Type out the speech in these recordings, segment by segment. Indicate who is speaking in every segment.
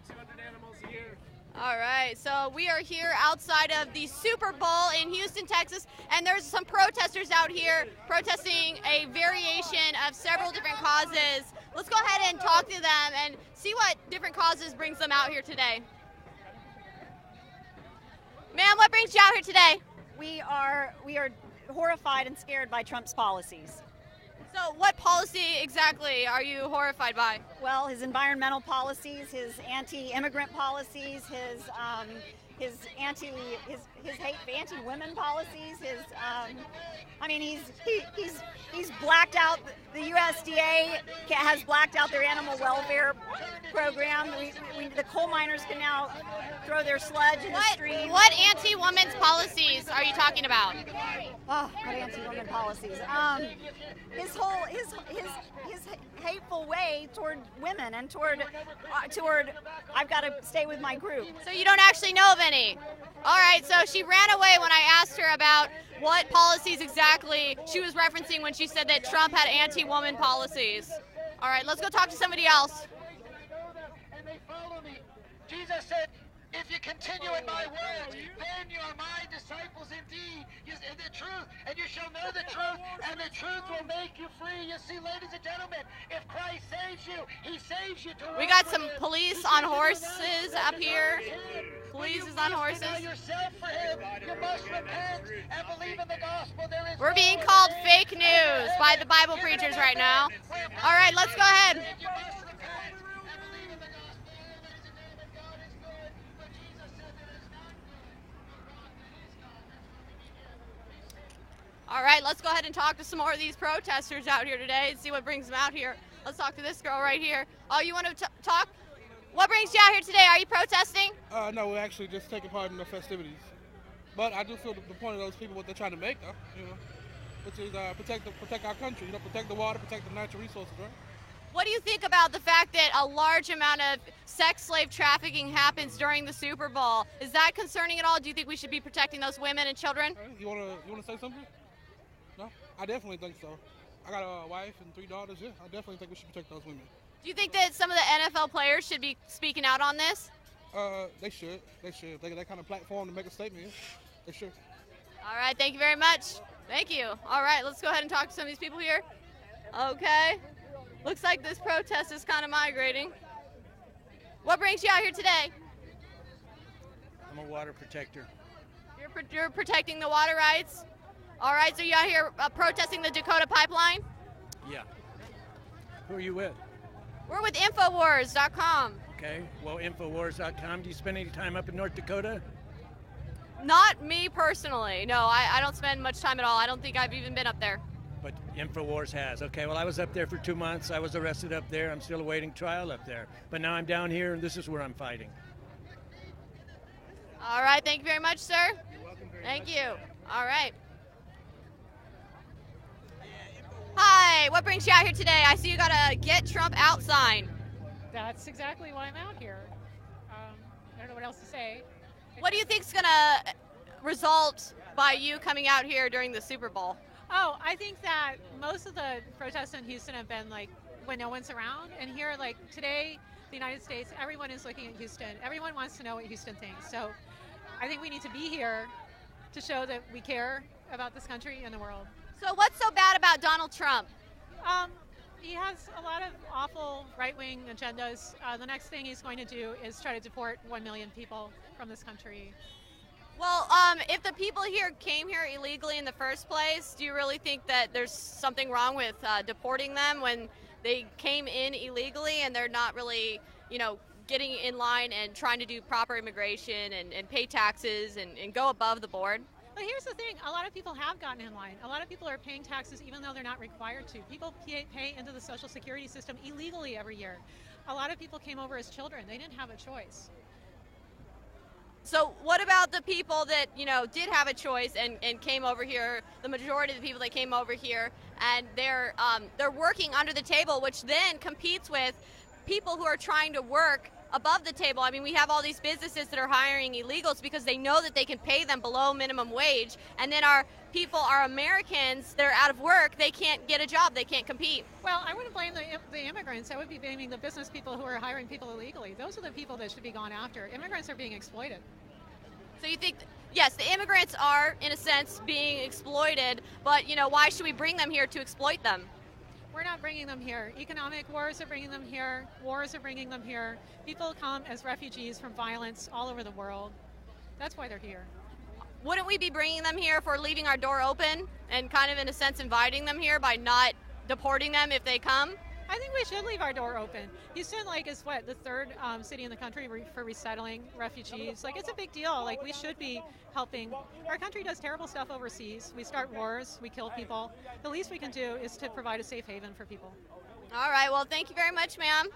Speaker 1: 200 animals a year.
Speaker 2: All right, so we are here outside of the Super Bowl in Houston, Texas, and there's some protesters out here protesting a variation of several different causes. Let's go ahead and talk to them and see what different causes brings them out here today. Ma'am, what brings you out here today?
Speaker 3: We are horrified and scared by Trump's policies.
Speaker 2: So what policy exactly are you horrified by?
Speaker 3: Well, his environmental policies, his anti-immigrant policies, his anti-women policies, he's blacked out. The USDA has blacked out their animal welfare program. The coal miners can now throw their sludge in the stream.
Speaker 2: What anti-women's policies are you talking about?
Speaker 3: Oh, what anti-women policies? His hateful way toward women and toward I've got to stay with my group.
Speaker 2: So you don't actually know of any. All right, so she ran away when I asked her about what policies exactly she was referencing when she said that Trump had anti-woman policies. All right, let's go talk to somebody else.
Speaker 4: And they follow me. Jesus said, if you continue in my words, then you are my disciples indeed. In the truth, and you shall know the truth, and the truth will make you free. You see, ladies and gentlemen, if Christ saves you, he saves you to
Speaker 2: We got some police on horses up here. Police is on horses.
Speaker 4: Yourself for him. You must repent and believe in the gospel.
Speaker 2: We're being called fake news by the Bible preachers right now. All right, let's go ahead. All right, let's go ahead and talk to some more of these protesters out here today and see what brings them out here. Let's talk to this girl right here. Oh, you want to talk? What brings you out here today? Are you protesting?
Speaker 5: No, we're actually just taking part in the festivities. But I do feel the point of those people, what they're trying to make, though, which is protect our country, protect the water, protect the natural resources, right?
Speaker 2: What do you think about the fact that a large amount of sex slave trafficking happens during the Super Bowl? Is that concerning at all? Do you think we should be protecting those women and children?
Speaker 5: You wanna say something? No, I definitely think so. I got a wife and 3 daughters. Yeah, I definitely think we should protect those women.
Speaker 2: Do you think that some of the NFL players should be speaking out on this?
Speaker 5: They should. They should. They got that kind of platform to make a statement. Yeah. They should.
Speaker 2: All right, thank you very much. Thank you. All right, let's go ahead and talk to some of these people here. Okay. Looks like this protest is kind of migrating. What brings you out here today?
Speaker 6: I'm a water protector.
Speaker 2: You're protecting the water rights? All right, so you're out here protesting the Dakota pipeline?
Speaker 6: Yeah. Who are you with?
Speaker 2: We're with Infowars.com.
Speaker 6: Okay, well, Infowars.com. Do you spend any time up in North Dakota?
Speaker 2: Not me personally. No, I don't spend much time at all. I don't think I've even been up there.
Speaker 6: But Infowars has. Okay, well, I was up there for 2 months. I was arrested up there. I'm still awaiting trial up there. But now I'm down here, and this is where I'm fighting.
Speaker 2: All right, thank you very much, sir.
Speaker 5: You're welcome very
Speaker 2: Thank
Speaker 5: much.
Speaker 2: you. All right. Hi, what brings you out here today? I see you got a Get Trump Out sign.
Speaker 7: That's exactly why I'm out here. I don't know what else to say.
Speaker 2: What do you think's gonna result by you coming out here during the Super Bowl?
Speaker 7: Oh, I think that most of the protests in Houston have been like when no one's around. And here, like today, the United States, everyone is looking at Houston. Everyone wants to know what Houston thinks. So I think we need to be here to show that we care about this country and the world.
Speaker 2: So what's so bad about Donald Trump?
Speaker 7: He has a lot of awful right-wing agendas. The next thing he's going to do is try to deport 1 million people from this country.
Speaker 2: Well, if the people here came here illegally in the first place, do you really think that there's something wrong with deporting them when they came in illegally and they're not really, getting in line and trying to do proper immigration and pay taxes and go above the board?
Speaker 7: But here's the thing, a lot of people have gotten in line. A lot of people are paying taxes even though they're not required to. People pay into the Social Security system illegally every year. A lot of people came over as children. They didn't have a choice.
Speaker 2: So what about the people that, did have a choice and came over here, the majority of the people that came over here, and they're working under the table, which then competes with people who are trying to work above the table. I mean, we have all these businesses that are hiring illegals because they know that they can pay them below minimum wage, and then our people, our Americans, they're out of work, they can't get a job, they can't compete.
Speaker 7: Well, I wouldn't blame the immigrants. I would be blaming the business people who are hiring people illegally. Those are the people that should be gone after. Immigrants are being exploited.
Speaker 2: So you think, yes, the immigrants are, in a sense, being exploited, but, you know, why should we bring them here to exploit them?
Speaker 7: We're not bringing them here. Economic wars are bringing them here. Wars are bringing them here. People come as refugees from violence all over the world. That's why they're here.
Speaker 2: Wouldn't we be bringing them here if we're leaving our door open and kind of, in a sense, inviting them here by not deporting them if they come?
Speaker 7: I think we should leave our door open. Houston, is what, the third city in the country for resettling refugees. It's a big deal. We should be helping. Our country does terrible stuff overseas. We start wars, we kill people. The least we can do is to provide a safe haven for people.
Speaker 2: All right, well, thank you very much, ma'am.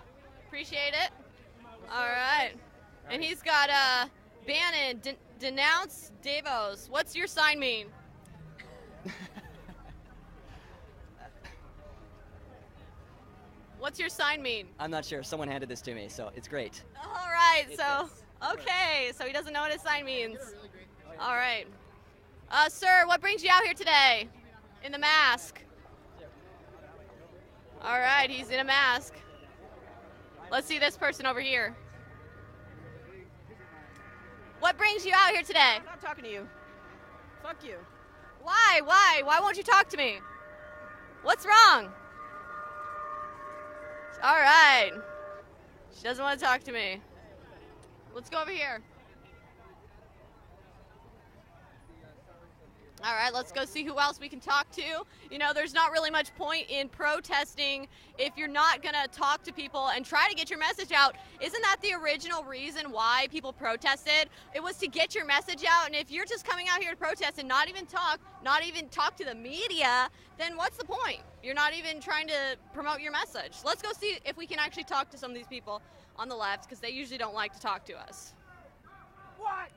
Speaker 2: Appreciate it. All right. And he's got Bannon, denounce Davos. What's your sign mean? What's your sign mean?
Speaker 1: I'm not sure. Someone handed this to me, so it's great.
Speaker 2: All right, okay, so he doesn't know what his sign means. All right. Sir, what brings you out here today? In the mask. All right, he's in a mask. Let's see this person over here. What brings you out here today?
Speaker 8: I'm not talking to you. Fuck you.
Speaker 2: Why? Why won't you talk to me? What's wrong? All right. She doesn't want to talk to me. Let's go over here. All right, let's go see who else we can talk to. You know, there's not really much point in protesting if you're not going to talk to people and try to get your message out. Isn't that the original reason why people protested? It was to get your message out, and if you're just coming out here to protest and not even talk to the media, then what's the point? You're not even trying to promote your message. Let's go see if we can actually talk to some of these people on the left, because they usually don't like to talk to us.
Speaker 4: What?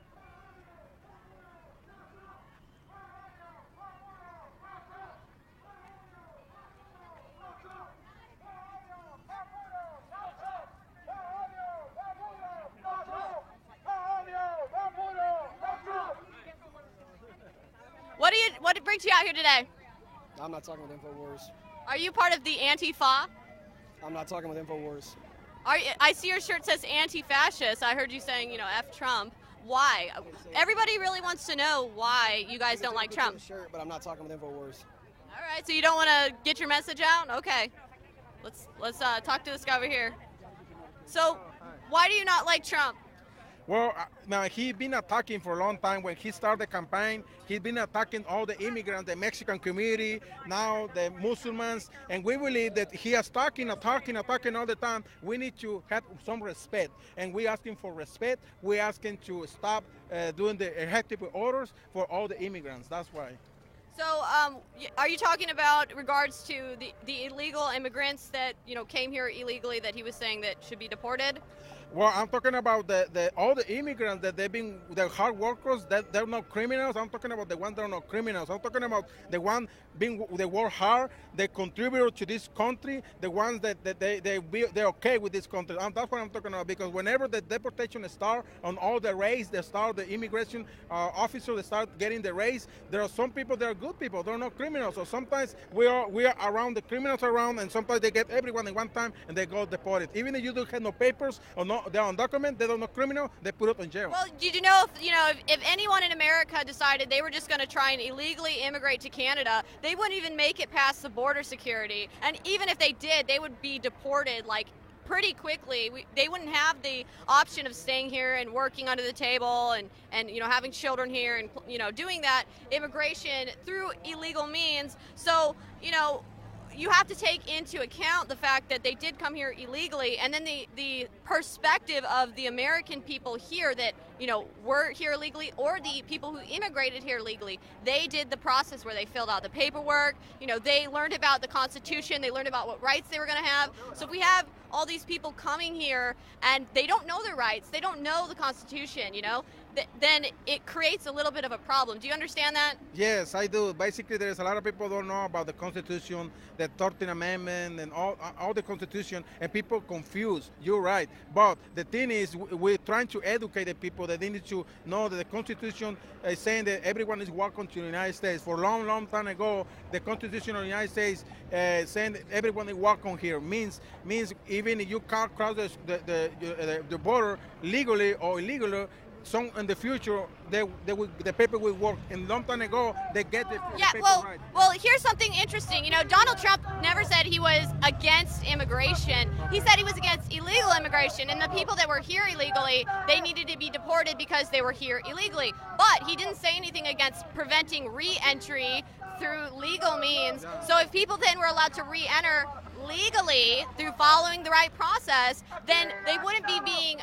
Speaker 2: What brings you out here today?
Speaker 9: I'm not talking with Infowars.
Speaker 2: Are you part of the Antifa?
Speaker 9: I'm not talking with Infowars.
Speaker 2: I see your shirt says anti-fascist. I heard you saying, F Trump. Why? Everybody really wants to know why you guys don't like Trump.
Speaker 9: Shirt, but I'm not talking with Infowars.
Speaker 2: All right, so you don't want to get your message out? Okay. Let's talk to this guy over here. So, why do you not like Trump?
Speaker 10: Well, now he's been attacking for a long time. When he started the campaign, he's been attacking all the immigrants, the Mexican community, now the Muslims, and we believe that he is attacking all the time. We need to have some respect, and we asking for respect. We asking to stop doing the executive orders for all the immigrants. That's why.
Speaker 2: So, are you talking about regards to the illegal immigrants that came here illegally that he was saying that should be deported?
Speaker 10: Well, I'm talking about all the immigrants that they're hard workers, that they're not criminals. I'm talking about the ones that are not criminals. I'm talking about the ones they work hard, they contribute to this country, the ones that they're okay with this country. And that's what I'm talking about, because whenever the deportation start on all the race, they start the immigration officers, they start getting the race. There are some people that are good people, they're not criminals. So sometimes we are around the criminals around, and sometimes they get everyone at one time and they go deported. Even if you don't have no papers or they're undocumented, they're not criminal, they put it in jail.
Speaker 2: Well, did you know if anyone in America decided they were just going to try and illegally immigrate to Canada, they wouldn't even make it past the border security. And even if they did, they would be deported pretty quickly. They wouldn't have the option of staying here and working under the table and having children here and doing that immigration through illegal means. So you have to take into account the fact that they did come here illegally, and then the perspective of the American people here that were here illegally, or the people who immigrated here legally. They did the process where they filled out the paperwork. They learned about the Constitution. They learned about what rights they were going to have. So if we have all these people coming here and they don't know their rights, they don't know the Constitution, then it creates a little bit of a problem. Do you understand that?
Speaker 10: Yes, I do. Basically, there's a lot of people don't know about the Constitution, the 13th Amendment, and all the Constitution, and people confused. You're right. But the thing is, we're trying to educate the people that they need to know that the Constitution is saying that everyone is welcome to the United States. For a long, long time ago, the Constitution of the United States saying that everyone is welcome here means even if you can't cross the border legally or illegally, some in the future the paper will work. And long time ago they get the paper right.
Speaker 2: Well, here's something interesting. You know, Donald Trump never said he was against immigration. He said he was against illegal immigration, and the people that were here illegally, they needed to be deported because they were here illegally. But he didn't say anything against preventing re-entry through legal means. So if people then were allowed to re-enter legally through following the right process, then they wouldn't be being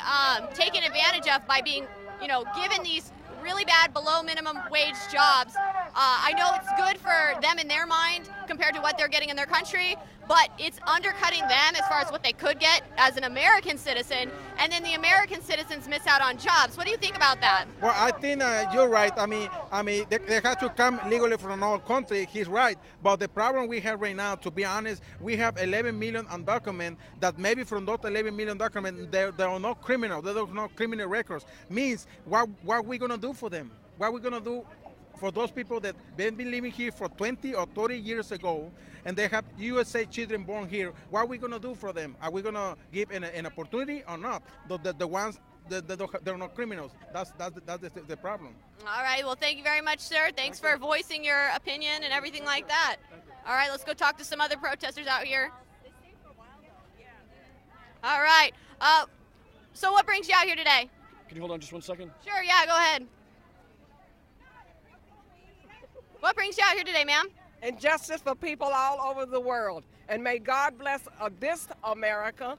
Speaker 2: taken advantage of by being, you know, given these really bad below minimum wage jobs. I know it's good for them in their mind compared to what they're getting in their country, but it's undercutting them as far as what they could get as an American citizen, and then the American citizens miss out on jobs. What do you think about that?
Speaker 10: Well, I think you're right. I mean, they have to come legally from another country. He's right. But the problem we have right now, to be honest, we have 11 million undocumented that maybe from those 11 million documents, there are no criminals. There are no criminal records. Means what are we going to do for them? What are we going to do for those people that they've been living here for 20 or 30 years ago, and they have USA children born here? What are we going to do for them? Are we going to give an opportunity or not? The ones that they're not criminals. That's the problem.
Speaker 2: All right. Well, thank you very much, sir. Thanks for voicing your opinion and everything like that. All right. Let's go talk to some other protesters out here. All right. So what brings you out here today?
Speaker 11: Can you hold on just 1 second?
Speaker 2: Sure. Yeah. Go ahead. What brings you out here today, ma'am?
Speaker 12: And justice for people all over the world. And may God bless this America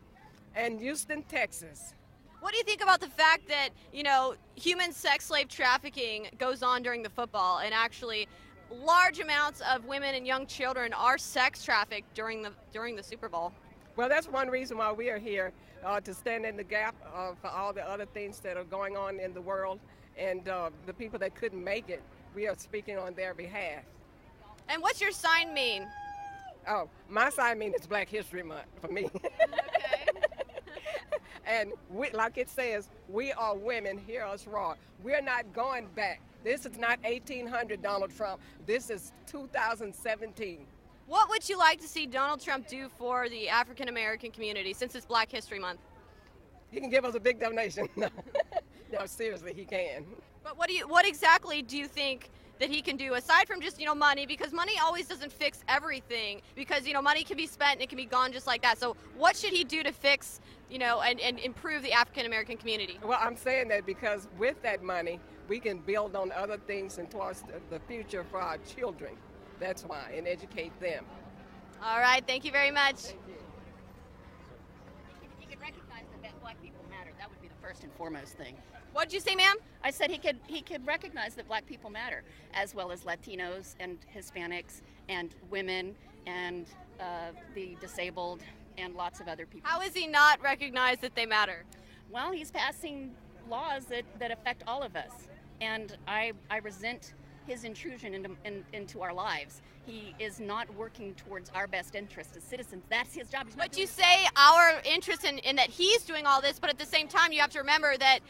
Speaker 12: and Houston, Texas.
Speaker 2: What do you think about the fact that, you know, human sex slave trafficking goes on during the football, and actually large amounts of women and young children are sex trafficked during the Super Bowl?
Speaker 12: Well, that's one reason why we are here, to stand in the gap for all the other things that are going on in the world, and the people that couldn't make it. We are speaking on their behalf.
Speaker 2: And what's your sign mean?
Speaker 12: Oh, my sign mean it's Black History Month for me.
Speaker 2: Okay.
Speaker 12: And like it says, we are women, hear us roar. We're not going back. This is not 1800 Donald Trump. This is 2017.
Speaker 2: What would you like to see Donald Trump do for the African American community since it's Black History Month?
Speaker 12: He can give us a big donation. No, seriously, he can.
Speaker 2: But what exactly do you think that he can do aside from just, you know, money? Because money always doesn't fix everything, because, you know, money can be spent and it can be gone just like that. So what should he do to fix, you know, and improve the African American community?
Speaker 12: Well, I'm saying that because with that money, we can build on other things and towards the future for our children. That's why, and educate them.
Speaker 2: All right, thank you very much.
Speaker 13: He could recognize that Black people matter. That would be the first and foremost thing.
Speaker 2: What'd you say, ma'am?
Speaker 13: I said he could recognize that Black people matter, as well as Latinos and Hispanics and women and the disabled and lots of other people.
Speaker 2: How is he not recognize that they matter?
Speaker 13: Well, he's passing laws that affect all of us, and I resent his intrusion into our lives. He is not working towards our best interest as citizens. That's his job.
Speaker 2: But you say our interest in that he's doing all this, but at the same time you have to remember that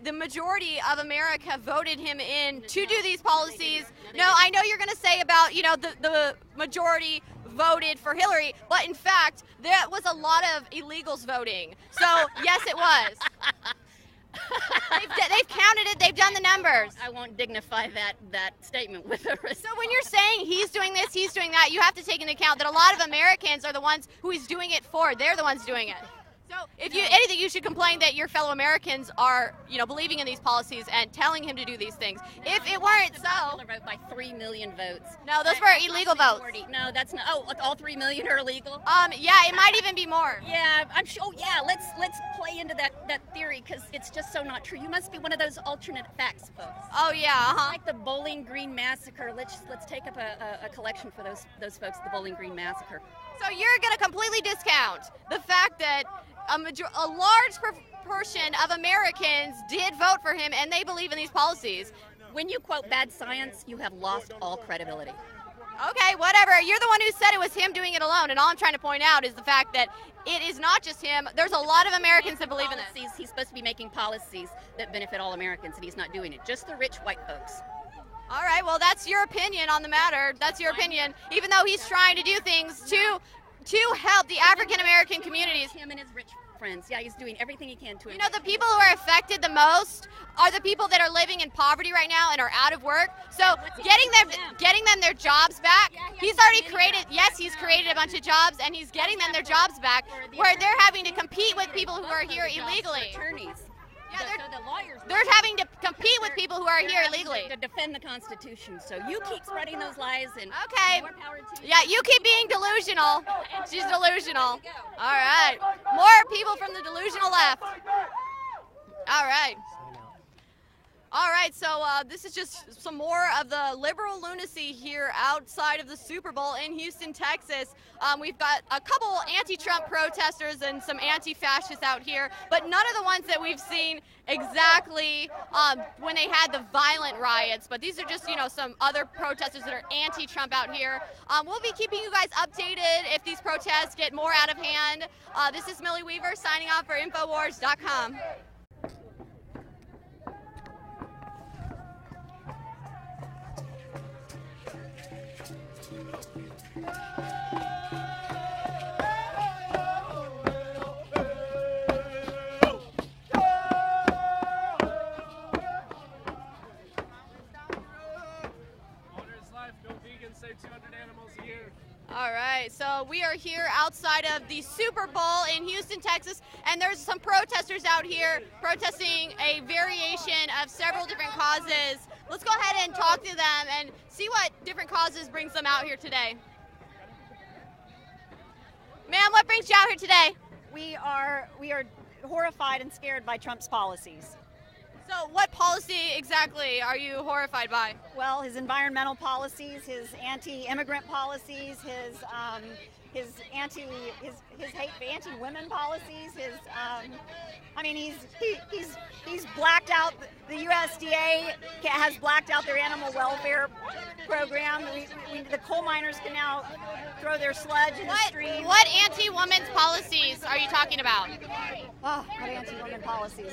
Speaker 2: the majority of America voted him in to do these policies. No, I know you're going to say about, you know, the majority voted for Hillary, but in fact, there was a lot of illegals voting. So, yes, it was. They've counted it. They've done the numbers.
Speaker 13: I won't dignify that statement with a response.
Speaker 2: So when you're saying he's doing this, he's doing that, you have to take into account that a lot of Americans are the ones who he's doing it for. They're the ones doing it. So if anything, you should complain that your fellow Americans are, you know, believing in these policies and telling him to do these things. If it weren't so,
Speaker 13: vote by 3 million votes.
Speaker 2: No, those were illegal votes.
Speaker 13: No, that's not. Oh, all 3 million are illegal.
Speaker 2: Yeah, it might even be more.
Speaker 13: Yeah, I'm sure. Oh, yeah, let's play into that theory, because it's just so not true. You must be one of those alternate facts folks.
Speaker 2: Oh yeah,
Speaker 13: Like the Bowling Green Massacre. Let's take up a collection for those folks. The Bowling Green Massacre.
Speaker 2: So you're going to completely discount the fact that a large portion of Americans did vote for him and they believe in these policies.
Speaker 13: When you quote bad science, you have lost all credibility.
Speaker 2: Okay, whatever. You're the one who said it was him doing it alone, and all I'm trying to point out is the fact that it is not just him. There's a lot of Americans that believe in this.
Speaker 13: He's supposed to be making policies that benefit all Americans, and he's not doing it. Just the rich white folks.
Speaker 2: All right, well, that's your opinion on the matter. That's your opinion. Even though he's trying to do things to help the African American communities.
Speaker 13: Him and his rich friends. Yeah, he's doing everything he can to.
Speaker 2: You know, the people who are affected the most are the people that are living in poverty right now and are out of work. So getting them their jobs back. He's already created. Yes, he's created a bunch of jobs, and he's getting them their jobs back, where they're having to compete with people who are here illegally.
Speaker 13: Attorneys.
Speaker 2: Yeah,
Speaker 13: so the lawyers.
Speaker 2: They're having to compete with people who are here illegally.
Speaker 13: To defend the Constitution. So you keep spreading those lies, and
Speaker 2: okay.
Speaker 13: More power to you.
Speaker 2: Yeah, you keep being delusional. She's delusional. All right. More people from the delusional left. All right. All right, so this is just some more of the liberal lunacy here outside of the Super Bowl in Houston, Texas. We've got a couple anti-Trump protesters and some anti-fascists out here, but none of the ones that we've seen exactly when they had the violent riots. But these are just, you know, some other protesters that are anti-Trump out here. We'll be keeping you guys updated if these protests get more out of hand. This is Millie Weaver signing off for Infowars.com. All right, so we are here outside of the Super Bowl in Houston, Texas, and there's some protesters out here protesting a variation of several different causes. Let's go ahead and talk to them and see what different causes brings them out here today. Ma'am, what brings you out here today?
Speaker 3: We are horrified and scared by Trump's policies.
Speaker 2: So what policy exactly are you horrified by?
Speaker 3: Well, his environmental policies, his anti-immigrant policies, his anti-women policies, he's blacked out. The USDA has blacked out their animal welfare program. The coal miners can now throw their sludge in the stream.
Speaker 2: What anti-women's policies are you talking about?
Speaker 3: Oh, what anti-women policies?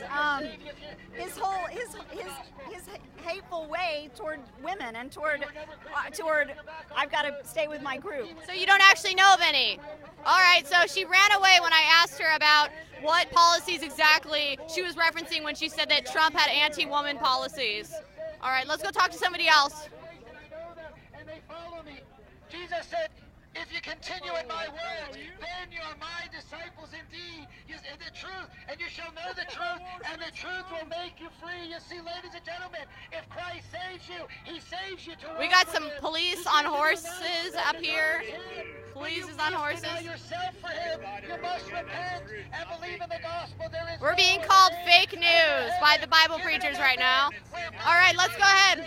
Speaker 3: His hateful way toward women and toward I've got to stay with my group.
Speaker 2: So you don't actually know of any. All right, so she ran away when I asked her about what policies exactly she was referencing when she said that Trump had anti-woman policies. All right, let's go talk to somebody else.
Speaker 4: And they follow me. Jesus said, if you continue in my word, then you are my disciples indeed. In the truth, and you shall know the truth, and the truth will make you free. You see, ladies and gentlemen, if Christ saves you, he saves you to
Speaker 2: We got some police on horses up here. Police is on horses.
Speaker 4: Yourself for him. You must repent and believe in the gospel.
Speaker 2: We're being called fake news by the Bible preachers right now. All right, let's go ahead.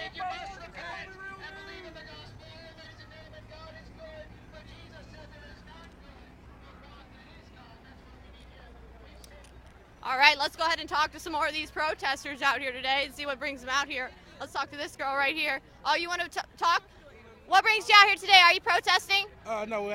Speaker 2: All right, let's go ahead and talk to some more of these protesters out here today and see what brings them out here. Let's talk to this girl right here. Oh, you want to talk? What brings you out here today? Are you protesting?
Speaker 5: No.